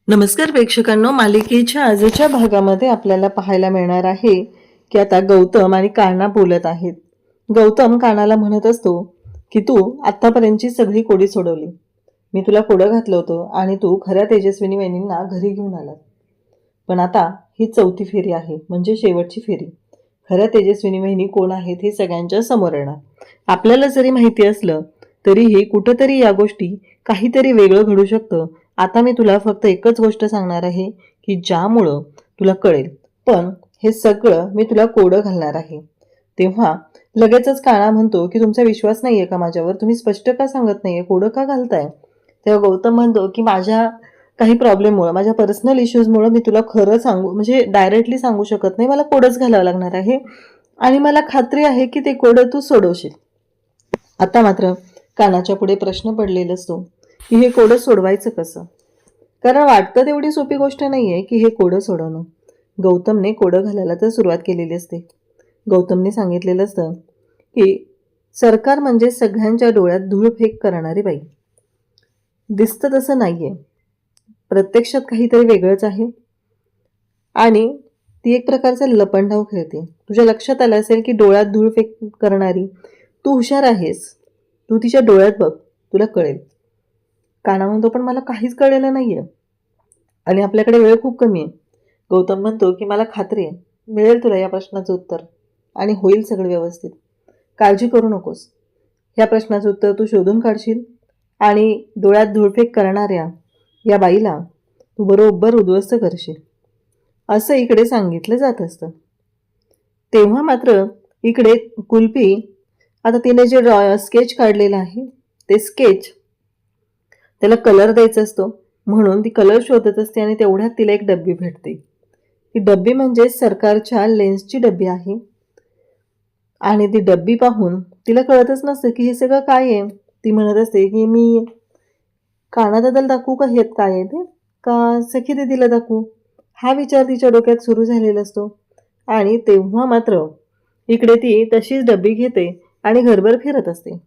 नमस्कार प्रेक्षकांनो, मालिकेच्या आजच्या भागामध्ये आपल्याला पाहायला मिळणार आहे की आता गौतम आणि कान्हा बोलत आहेत. गौतम कान्हाला म्हणत असतो की तू आतापर्यंतची सगळी कोडी सोडवली. मी तुला कोडं घातलं होतं आणि तू खऱ्या तेजस्विनी वहिनींना घरी घेऊन आला. पण आता ही चौथी फेरी आहे, म्हणजे शेवटची फेरी. खऱ्या तेजस्विनी वहिनी कोण आहेत हे सगळ्यांच्या समोर येणार. आपल्याला जरी माहिती असलं तरीही कुठंतरी या गोष्टी काहीतरी वेगळं घडू शकतं. आता मी तुला फक्त एकच गोष्ट सांगणार आहे की ज्यामुळं तुला कळेल, पण हे सगळं मी तुला कोडं घालणार आहे. तेव्हा लगेचच कान्हा म्हणतो की तुमचा विश्वास नाहीये का माझ्यावर? तुम्ही स्पष्ट का सांगत नाहीये? कोडं का घालताय? तेव्हा गौतम म्हणतो की माझ्या काही प्रॉब्लेममुळे, माझ्या पर्सनल इश्यूजमुळे मी तुला खरं सांगू म्हणजे डायरेक्टली सांगू शकत नाही. मला कोडच घालावं लागणार आहे आणि मला खात्री आहे की ते कोडं तू सोडवशील. आता मात्र कानाच्या पुढे प्रश्न पडलेला असतो की हे कोडं सोडवायचं कसं, कारण वाटतं तेवढी सोपी गोष्ट नाहीये की हे कोडं सोडवणं. गौतमने कोडं घालायला तर सुरुवात केलेली असते. गौतमने सांगितलेलं असतं की सरकार म्हणजे सगळ्यांच्या डोळ्यात धूळफेक करणारी बाई. दिसतं तसं नाहीये, प्रत्यक्षात काहीतरी वेगळंच आहे आणि ती एक प्रकारचा लपंडाव खेळते. तुझ्या लक्षात आलं असेल की डोळ्यात धूळफेक करणारी तू हुशार आहेस. तू तिच्या डोळ्यात बघ, तुला कळेल. कान्हा म्हणतो पण मला काहीच कळलेलं नाहीये आणि आपल्याकडे वेळ खूप कमी आहे. गौतम म्हणतो की मला खात्री आहे मिळेल तुला या प्रश्नाचं उत्तर आणि होईल सगळं व्यवस्थित. काळजी करू नकोस. या प्रश्नाचं उत्तर तू शोधून काढशील आणि डोळ्यात धूळफेक करणाऱ्या या बाईला तू बरोबर उद्ध्वस्त करशील, असं इकडे सांगितलं जात असतं. तेव्हा मात्र इकडे कुल्फी, आता तिने जे स्केच काढलेलं आहे ते स्केच त्याला कलर द्यायचा असतो म्हणून ती कलर शोधत असते आणि तेवढ्यात तिला एक डब्बी भेटते. ती डब्बी म्हणजे सरकारच्या लेन्सची डब्बी आहे आणि ती डब्बी पाहून तिला कळतच नसतं की हे सगळं काय आहे. ती म्हणत असते की मी कानादादाला दाखवू का हे काय आहे ते, का सखी दीदीला दाखवू, हा विचार तिच्या डोक्यात सुरू झालेला असतो. आणि तेव्हा मात्र इकडे ती तशीच डब्बी घेते आणि घरभर फिरत असते.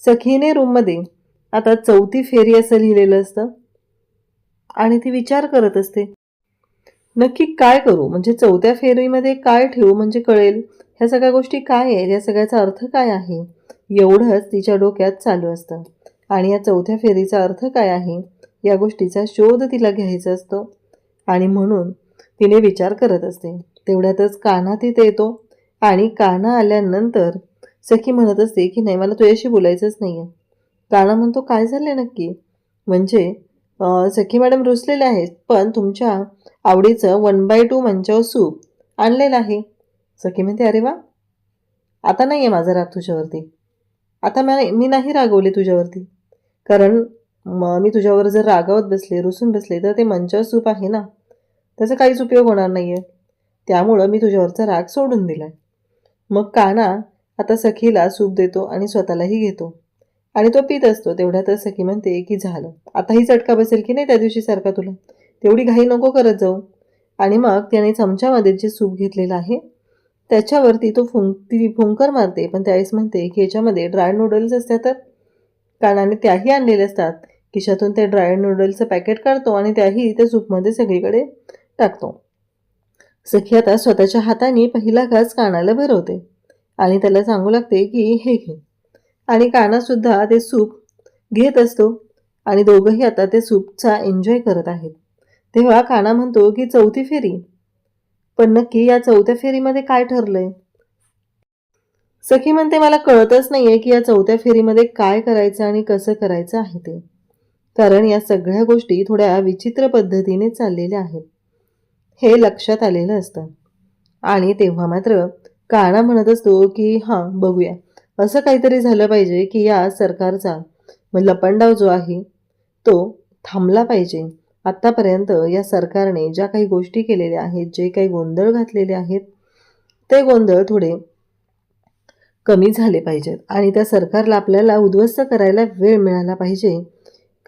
सखीने रूममध्ये आता चौथी फेरी असं लिहिलेलं असतं आणि ती विचार करत असते नक्की काय करू, म्हणजे चौथ्या फेरीमध्ये काय ठेवू म्हणजे कळेल, ह्या सगळ्या गोष्टी काय आहेत, या सगळ्याचा अर्थ काय आहे, एवढंच तिच्या डोक्यात चालू असतं. आणि या चौथ्या फेरीचा अर्थ काय आहे या गोष्टीचा शोध तिला घ्यायचा असतो आणि म्हणून तिने विचार करत असते. तेवढ्यातच कान्हा तिथे येतो आणि कान्हा आल्यानंतर सखी म्हणत असते की नाही मला तुझ्याशी बोलायचंच नाही आहे. कान्हा म्हणतो काय झालं नक्की, म्हणजे सखी मॅडम रुसलेले आहेत पण तुमच्या आवडीचं 1/2 मंचाव सूप आणलेलं आहे. सखी म्हणते अरे वा, आता नाही आहे माझा राग तुझ्यावरती. आता मी नाही रागवले तुझ्यावरती, कारण मी तुझ्यावर जर रागावत बसले, रुसून बसले तर ते मंचाव सूप आहे ना, त्याचा काहीच उपयोग होणार नाही आहे. त्यामुळं मी तुझ्यावरचा राग सोडून दिला आहे. मग कान्हा आता सखीला सूप देतो आणि स्वतःलाही घेतो आणि तो पित असतो. तेवढ्यातच सखी म्हणते की झालं, आताही चटका बसेल की नाही त्या दिवशी सारखा तुला, तेवढी घाई नको करत जाऊ. आणि मग त्याने चमच्यामध्ये जे सूप घेतलेलं आहे त्याच्यावरती ती फुंकर मारते, पण त्यावेळेस म्हणते की याच्यामध्ये ड्राय नूडल्स असतात. तर कानाने त्याही आणलेले असतात. खिशातून ते ड्राय नूडल्सचं पॅकेट काढतो आणि त्याही त्या सूपमध्ये सगळीकडे टाकतो. सखी आता स्वतःच्या हाताने पहिला घास कानाला भरवते आणि त्याला सांगू लागते की हे घे. आणि कान्हासुद्धा ते सूप घेत असतो आणि दोघंही आता ते सूपचा एन्जॉय करत आहेत. तेव्हा कान्हा म्हणतो की चौथी फेरी, पण नक्की या चौथ्या फेरीमध्ये काय ठरलंय? सखी म्हणते मला कळतच नाहीये की या चौथ्या फेरीमध्ये काय करायचं आणि कसं करायचं आहे ते, कारण या सगळ्या गोष्टी थोड्या विचित्र पद्धतीने चाललेल्या आहेत हे लक्षात आलेलं असतं. आणि तेव्हा मात्र कान्हा म्हणत असतो की हां बघूया, असं काहीतरी झालं पाहिजे की या सरकारचा लपंडाव जो आहे तो थांबला पाहिजे. आत्तापर्यंत या सरकारने ज्या काही गोष्टी केलेल्या आहेत, जे काही गोंधळ घातलेले आहेत ते गोंधळ थोडे कमी झाले पाहिजेत आणि त्या सरकारला आपल्याला उद्ध्वस्त करायला वेळ मिळाला पाहिजे,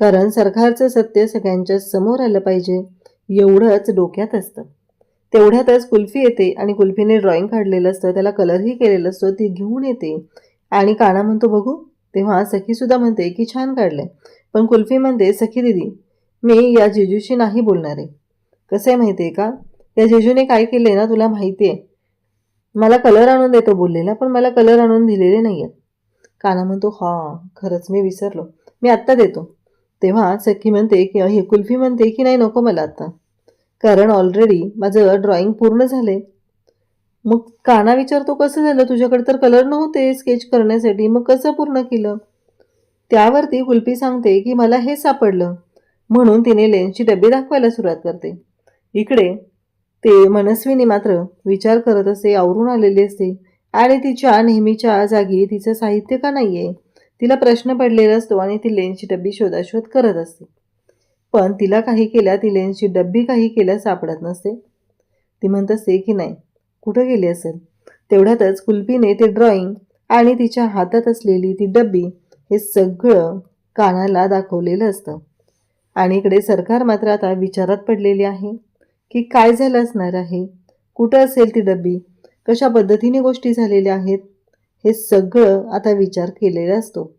कारण सरकारचं सत्य सगळ्यांच्या समोर आलं पाहिजे एवढंच डोक्यात असतं. तेवढ्यातच कुल्फी येते आणि कुल्फीने ड्रॉइंग काढलेलं असतं, त्याला कलरही केलेलं असतं, ती घेऊन येते आणि कान्हा म्हणतो बघू. तेव्हा सखीसुद्धा म्हणते की छान काढलंय, पण कुल्फी म्हणते सखी दीदी मी या जिजूशी नाही बोलणार आहे. कसं आहे माहिती आहे का, या जिजूने काय केले ना तुला माहिती आहे. मला कलर आणून देतो बोललेला, पण मला कलर आणून दिलेले नाही आहेत. काना म्हणतो, हा खरंच मी विसरलो, मी आत्ता देतो. तेव्हा सखी म्हणते की हे कुल्फी म्हणते की नाही नको मला आत्ता, कारण ऑलरेडी माझं ड्रॉइंग पूर्ण झाले. मग काना विचारतो कसं झालं, तुझ्याकडे तर कलर नव्हते स्केच करण्यासाठी, मग कसं पूर्ण केलं. त्यावरती कुल्फी सांगते की मला हे सापडलं, म्हणून तिने लेन्सची डबी दाखवायला सुरुवात करते. इकडे ते मनस्विनी मात्र विचार करत असते, आवरून आलेली असते आणि तिच्या नेहमीच्या जागी तिचं साहित्य का नाहीये, तिला प्रश्न पडलेला असतो आणि ती लेन्सची डब्बी शोधाशोध करत असते. पण तिला काही केल्या ती लेन्सची डब्बी काही केल्या सापडत नसते. ती म्हणत असते की नाही कुठं गेली असेल. तेवढ्यातच कुल्फीने ते ड्रॉइंग आणि तिच्या हातात असलेली ती डब्बी हे सगळं कानाला दाखवलेलं असतं. आणि इकडे सरकार मात्र आता विचारात पडलेली आहे की काय झालं असणार आहे, कुठं असेल ती डब्बी, कशा पद्धतीने गोष्टी झालेल्या आहेत, हे सगळं आता विचार केलेला असतो.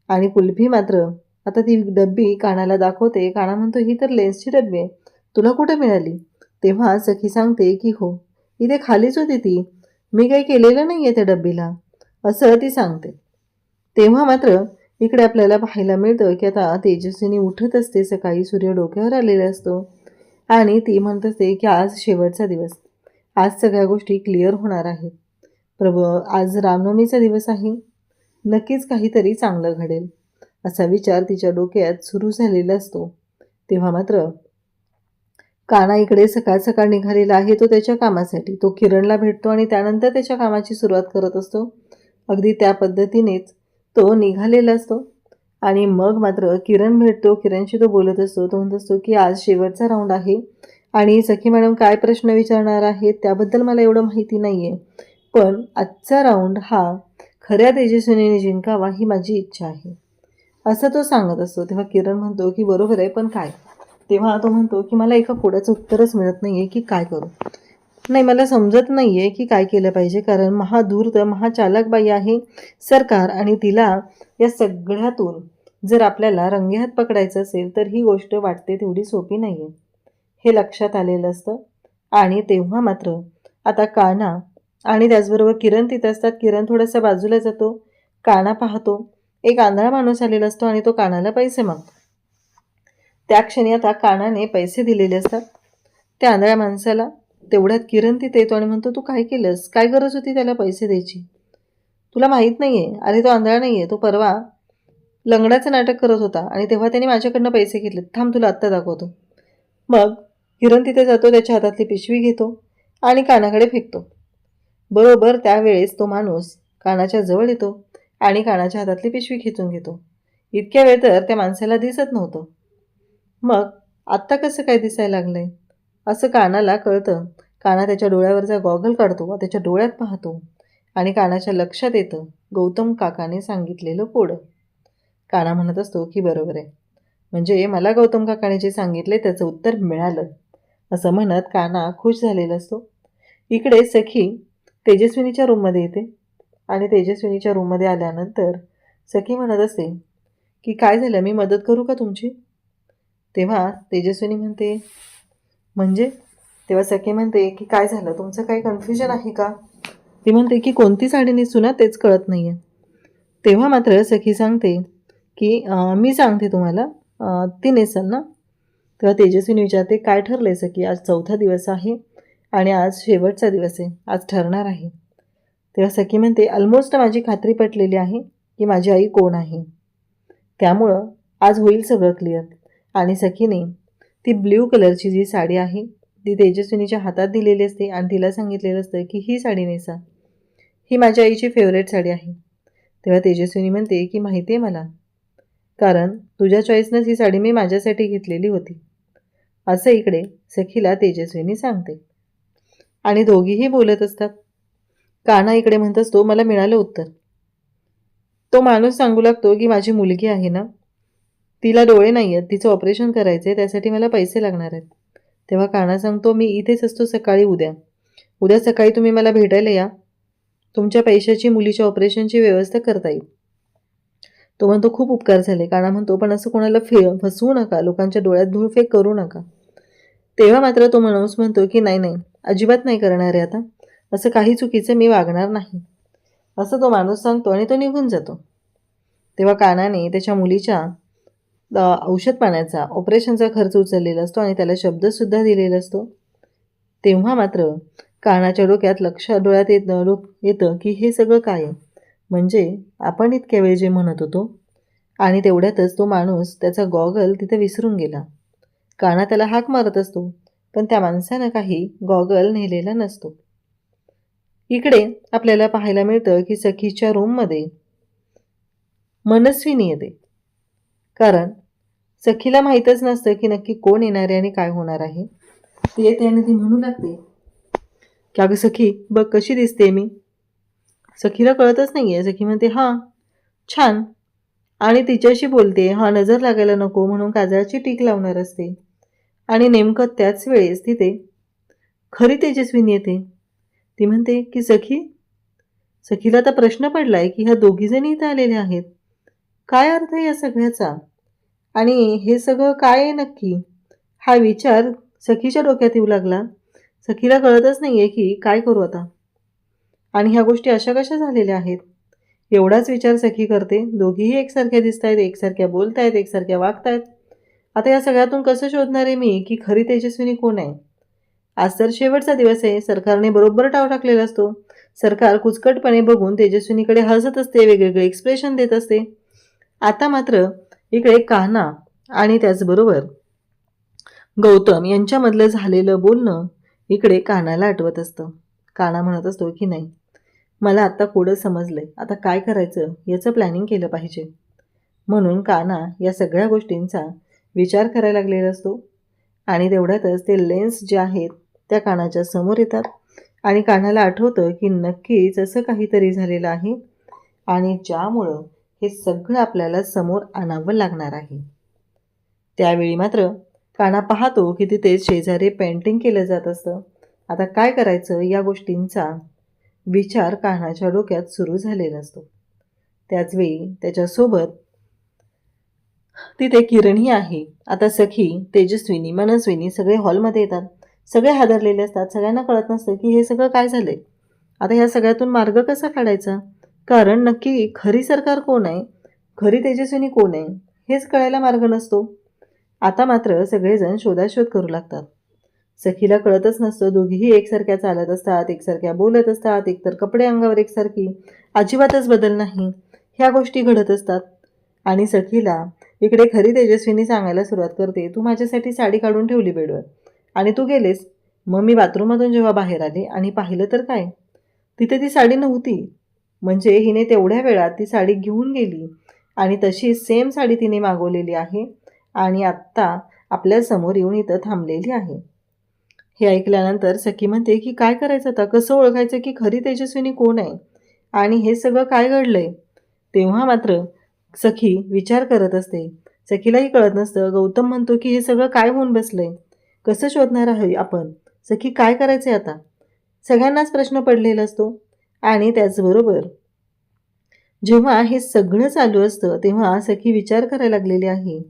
आणि कुल्फी मात्र आता ती डब्बी कानाला दाखवते. काना म्हणतो, ही तर लेन्सची डब्बी आहे, तुला कुठे मिळाली. तेव्हा सखी सांगते की हो, इथे खालीच होती ती, मी काही केलेलं नाही आहे त्या डब्बीला, असं ती सांगते. तेव्हा मात्र इकडे आपल्याला पाहायला मिळतं की आता तेजस्विनी उठत असते सकाळी, सूर्य डोक्यावर आलेला असतो आणि ती म्हणत असते की आज शेवटचा दिवस, आज सगळ्या गोष्टी क्लिअर होणार आहेत. प्रभू, आज रामनवमीचा दिवस आहे, नक्कीच काहीतरी चांगलं घडेल, असा विचार तिच्या डोक्यात सुरू झालेला असतो. तेव्हा मात्र काना इकडे सकाळ सकाळ निघालेला आहे तो त्याच्या कामासाठी. तो किरणला भेटतो आणि त्यानंतर त्याच्या कामाची सुरुवात करत असतो. अगदी त्या पद्धतीनेच तो निघालेला असतो आणि मग मात्र किरण भेटतो. किरणशी तो बोलत असतो. तो म्हणत असतो की आज शेवटचा राऊंड आहे आणि सखी मॅडम काय प्रश्न विचारणार आहेत त्याबद्दल मला एवढं माहिती नाही आहे, पण आजचा राऊंड हा खऱ्या तेजस्विनीने जिंकावा ही माझी इच्छा आहे, असं तो सांगत असतो. तेव्हा किरण म्हणतो की बरोबर आहे, पण काय. तेव्हा तो म्हणतो की मला एका कोड्याचं उत्तरच मिळत नाही आहे की काय करू. नाही, मला समजत नाही आहे की काय केलं पाहिजे, कारण महाधूर्त महाचालक बाई आहे सरकार आणि तिला या सगळ्यातून जर आपल्याला रंगेहात पकडायचं असेल तर ही गोष्ट वाटते तेवढी सोपी नाही आहे, हे लक्षात आलेलं असतं. आणि तेव्हा मात्र आता काना आणि त्याचबरोबर किरण तिथं असतात. किरण थोडासा बाजूला जातो, काना पाहतो. एक आंधळा माणूस आलेला असतो आणि तो कानाला पैसे मागतो. त्या क्षणी आता कानाने पैसे दिलेले असतात त्या आंधळ्या माणसाला. तेवढ्यात किरण तिथे येतो आणि म्हणतो, तू काय केलंस, काय गरज होती त्याला पैसे द्यायची, तुला माहीत नाही आहे. अरे तो आंधळा नाही आहे, तो परवा लंगडाचं नाटक करत होता आणि तेव्हा त्याने माझ्याकडनं पैसे घेतले, थांब तुला आत्ता दाखवतो. मग किरण तिथे जातो, त्याच्या हातातली पिशवी घेतो आणि कानाकडे फेकतो. बरोबर त्यावेळेस तो माणूस कानाच्या जवळ येतो आणि कानाच्या हातातली पिशवी खेचून घेतो. इतक्या वेळ तर त्या माणसाला दिसत नव्हतं, मग आत्ता कसं काय दिसायला लागलंय असं कानाला कळतं. काना त्याच्या डोळ्यावरचा गॉगल काढतो व त्याच्या डोळ्यात पाहतो आणि कानाच्या लक्षात येतं गौतम काकाने सांगितलेलं कोड. काना म्हणत असतो की बरोबर आहे, म्हणजे मला गौतम काकाने जे सांगितले त्याचं उत्तर मिळालं, असं म्हणत काना खुश झालेला असतो. इकडे सखी तेजस्विनीच्या रूममध्ये येते आणि तेजस्विनीच्या रूममध्ये आल्यानंतर सखी म्हणत असते की काय झालं, मी मदत करू का तुमची. तेव्हा तेजस्विनी म्हणते म्हणजे. तेव्हा सखी म्हणते की काय झालं, तुमचं काही कन्फ्युजन आहे का. ती म्हणते की कोणती साडी नेसू ना तेच कळत नाही आहे. तेव्हा मात्र सखी सांगते की मी सांगते तुम्हाला, ती नेसल ना. तेव्हा तेजस्विनी विचारते काय ठरलं आहे सखी, आज चौथा दिवस आहे आणि आज शेवटचा दिवस आहे, आज ठरणार आहे. तेव्हा सखी म्हणते ऑलमोस्ट माझी खात्री पटलेली आहे की माझी आई कोण आहे, त्यामुळं आज होईल सगळं क्लिअर. आणि सखीने ती ब्ल्यू कलरची जी साडी आहे ती तेजस्विनीच्या हातात दिलेली असते आणि तिला सांगितलेलं असतं की ही साडी नेसा, ही माझ्या आईची फेवरेट साडी आहे. तेव्हा तेजस्विनी म्हणते की माहिती आहे मला, कारण तुझ्या चॉईसनंच ही साडी मी माझ्यासाठी घेतलेली होती, असं इकडे सखीला तेजस्विनी सांगते. आणि दोघीही बोलत असतात. काना इकडे म्हणत असतो मला मिळालं उत्तर. तो माणूस सांगू लागतो की माझी मुलगी आहे ना, तिला डोळे नाही आहेत, तिचं ऑपरेशन करायचं आहे, त्यासाठी मला पैसे लागणार आहेत. तेव्हा काना सांगतो मी इथेच असतो सकाळी, उद्या सकाळी तुम्ही मला भेटायला या, तुमच्या पैशाची मुलीच्या ऑपरेशनची व्यवस्था करता येईल. तो म्हणतो खूप उपकार झाले. काना म्हणतो पण असं कोणाला फसवू नका, लोकांच्या डोळ्यात धूळफेक करू नका. तेव्हा मात्र तो माणूस म्हणतो की नाही नाही, अजिबात नाही करणार आहे, आता असं काही चुकीचं मी वागणार नाही, असं तो माणूस सांगतो आणि तो निघून जातो. तेव्हा कानाने त्याच्या मुलीच्या औषध पाण्याचा, ऑपरेशनचा खर्च उचललेला असतो आणि त्याला शब्दसुद्धा दिलेला असतो. तेव्हा मात्र कानाच्या डोक्यात डोळ्यात येतं की हे सगळं काय आहे, म्हणजे आपण इतक्या वेळ जे म्हणत होतो. आणि तेवढ्यातच तो माणूस त्याचा गॉगल तिथे विसरून गेला. काना त्याला हाक मारत असतो, पण त्या माणसानं काही गॉगल नेलेला नसतो. इकडे आपल्याला पाहायला मिळतं की सखीच्या रूममध्ये मनस्विनी येते. कारण सखीला माहीतच नसतं की नक्की कोण येणार आहे आणि काय होणार आहे. ती येते आणि ती म्हणू लागते की अगं सखी बघ कशी दिसते मी. सखीला कळतच नाही आहे. सखी म्हणते हां छान, आणि तिच्याशी बोलते. हा नजर लागायला नको म्हणून काजळाची टीक लावणार असते. आणि नेमकं त्याच वेळेस तिथे खरी तेजस्विनी येते. ती म्हणते की सखीला आता प्रश्न पडलाय की ह्या दोघीजणी इथं आलेल्या आहेत. काय अर्थ आहे या सगळ्याचा, आणि हे सगळं काय आहे नक्की, हा विचार सखीच्या डोक्यात येऊ लागला. सखीला कळतच नाहीये की काय करू आता, आणि ह्या गोष्टी अशा कशा झालेल्या आहेत. एवढाच विचार सखी करते. दोघीही एकसारख्या दिसत आहेत, एकसारख्या बोलत आहेत, एकसारख्या वागतायत. आता या सगळ्यातून कसं शोधणार आहे मी की खरी तेजस्विनी कोण आहे. आज तर शेवटचा दिवस आहे. सरकारने बरोबर टाव टाकलेला असतो. सरकार कुचकटपणे बघून तेजस्विनीकडे हसत असते, वेगवेगळे एक्सप्रेशन देत असते. आता मात्र इकडे कान्हा आणि त्याचबरोबर गौतम यांच्यामधलं झालेलं बोलणं इकडे कान्हाला आठवत असतं. कान्हा म्हणत असतो की नाही, मला आत्ता कोडं समजलंय, आता काय करायचं याचं प्लॅनिंग केलं पाहिजे. म्हणून कान्हा या सगळ्या गोष्टींचा विचार करायला लागलेला असतो. आणि तेवढ्यातच ते लेन्स जे आहेत त्या कानाच्या समोर येतात आणि कानाला आठवतं की नक्कीच असं काहीतरी झालेलं आहे आणि ज्यामुळं हे सगळं आपल्याला समोर आणावं लागणार आहे. त्यावेळी मात्र काना पाहतो की तिथे शेजारी पेंटिंग केलं जात असतं. आता काय करायचं या गोष्टींचा विचार कानाच्या डोक्यात सुरू झालेला असतो. त्याचवेळी त्याच्यासोबत तिथे किरणही आहे. आता सखी, तेजस्विनी, मनस्विनी सगळे हॉलमध्ये येतात. सगळे हादरलेले असतात. सगळ्यांना कळत नसतं की हे सगळं काय झालंय. आता ह्या सगळ्यातून मार्ग कसा काढायचा, कारण नक्की खरी सरकार कोण आहे, खरी तेजस्विनी कोण आहे हेच कळायला मार्ग नसतो. आता मात्र सगळेजण शोधाशोध करू लागतात. सखीला कळतच नसतं. दोघीही एकसारख्या चालत असतात, एकसारख्या बोलत असतात, एकतर कपडे अंगावर एकसारखी, अजिबातच बदल नाही, ह्या गोष्टी घडत असतात. आणि सखीला इकडे खरी तेजस्विनी सांगायला सुरुवात करते, तू माझ्यासाठी साडी काढून ठेवली बेडवर आणि तू गेलेस. मग मी बाथरूममधून जेव्हा बाहेर आले आणि पाहिलं तर काय, तिथे ती साडी नव्हती. म्हणजे हिने तेवढ्या वेळात ती साडी घेऊन गेली आणि तशी सेम साडी तिने मागवलेली आहे आणि आत्ता आपल्यासमोर येऊन इथं थांबलेली आहे. हे ऐकल्यानंतर सखी म्हणते की काय करायचं आता, कसं ओळखायचं की खरी तेजस्विनी कोण आहे आणि हे सगळं काय घडलंय. तेव्हा मात्र सखी विचार करत असते. सखीलाही कळत नसतं. गौतम म्हणतो की हे सगळं काय होऊन बसलंय, कसं शोधणार आहे आपण, सखी काय करायचंय आता. सगळ्यांनाच प्रश्न पडलेला असतो. आणि त्याचबरोबर जेव्हा हे सगळं चालू असतं तेव्हा सखी विचार करायला लागलेली आहे.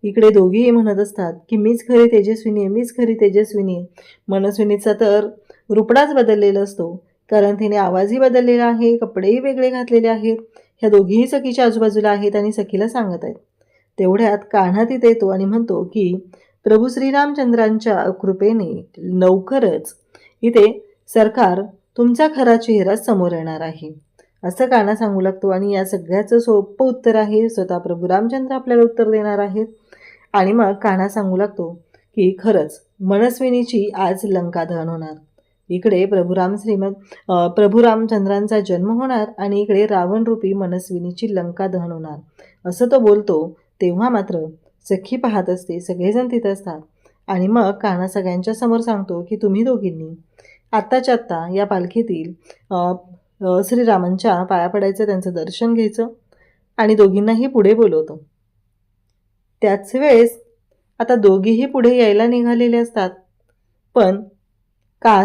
इकडे दोघीही म्हणत असतात की मीच खरी तेजस्विनी आहे, मीच खरी तेजस्विनी आहे. मनस्विनीचा तर रुपडाच बदललेला असतो, कारण तिने आवाजही बदललेला आहे, कपडेही वेगळे घातलेले आहेत. ह्या दोघीही सखीच्या आजूबाजूला आहेत आणि सखीला सांगत आहेत. तेवढ्यात कान्हा तिथे येतो आणि म्हणतो की प्रभू श्रीरामचंद्रांच्या कृपेने लवकरच इथे सरकार तुमचा खरा चेहरा समोर येणार आहे, असं कान्हा सांगू लागतो. आणि या सगळ्याचं सोपं उत्तर आहे, स्वतः प्रभू रामचंद्र आपल्याला उत्तर देणार आहेत. आणि मग कान्हा सांगू लागतो की खरंच मनस्विनीची आज लंका दहन होणार. इकडे प्रभू रामचंद्रांचा जन्म होणार आणि इकडे रावणरूपी मनस्विनीची लंका दहन होणार, असं तो बोलतो. तेव्हा मात्र सखी पाहत असते, सगळेजण तिथं असतात. आणि मग कान्हा सगळ्यांच्या समोर सांगतो की तुम्ही दोघींनी आत्ताच्या आत्ता या पालखीतील श्रीरामांच्या पाया पडायचं, त्यांचं दर्शन घ्यायचं आणि दोघींनाही पुढे बोलवतो. त्याच वेळेस आता दोघीही पुढे यायला निघालेले असतात. पण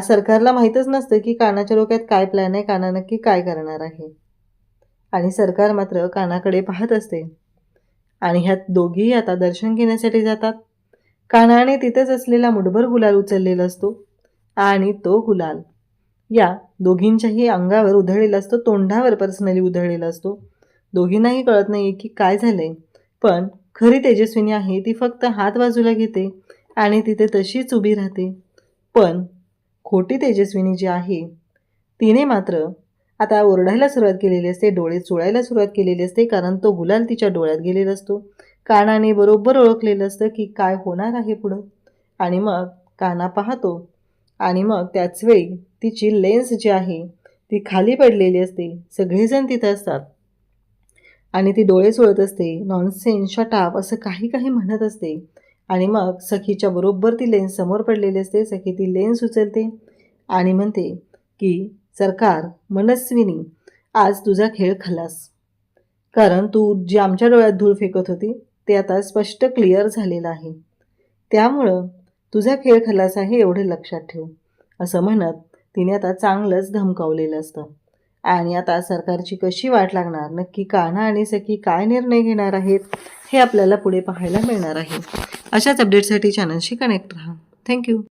सरकारला माहीतच नसतं की कान्हाच्या डोक्यात काय प्लॅन आहे, कान्हा नक्की काय करणार आहे. आणि सरकार मात्र कानाकडे पाहत असते. आणि ह्यात दोघीही आता दर्शन घेण्यासाठी जातात. कानाने तिथेच असलेला मुठभर गुलाल उचललेला असतो आणि तो गुलाल या दोघींच्याही अंगावर उधळलेला असतो, तोंडावर पर्सनली उधळलेला असतो. दोघींनाही कळत नाही की काय झालंय, पण खरी तेजस्विनी आहे ती फक्त हात बाजूला घेते आणि तिथे तशीच उभी राहते. पण खोटी तेजस्विनी जी आहे तिने मात्र आता ओरडायला सुरुवात केलेली असते, डोळे चोळायला सुरुवात केलेली असते, कारण तो गुलाल तिच्या डोळ्यात गेलेला असतो. कानाने बरोबर ओळखलेलं असतं की काय होणार आहे पुढं. आणि मग काना पाहतो आणि मग त्याच वेळी तिची लेन्स जी आहे ती खाली पडलेली असते. सगळेजण तिथं असतात आणि ती डोळे चोळत असते, नॉनसेन्स, शटअप असं काही काही म्हणत असते. आणि मग सखीच्या बरोबर ती लेन्स समोर पडलेली असते. सखी ती लेन्स उचलते आणि म्हणते की सरकार, मनस्विनी, आज तुझा खेळ खलास. कारण तू जी आमच्या डोळ्यात धूळ फेकत होती ते आता स्पष्ट क्लिअर झालेलं आहे. त्यामुळं तुझा खेळ खलास आहे एवढं लक्षात ठेव, असं म्हणत तिने आता चांगलंच धमकावलेलं असतं. आणि आता सरकारची कशी वाट लागणार, नक्की कान्हा आणि सखी काय निर्णय घेणार आहेत हे आपल्याला पुढे पाहायला मिळणार आहे. अशाच अपडेटसाठी चॅनलशी कनेक्ट राहा. थँक्यू.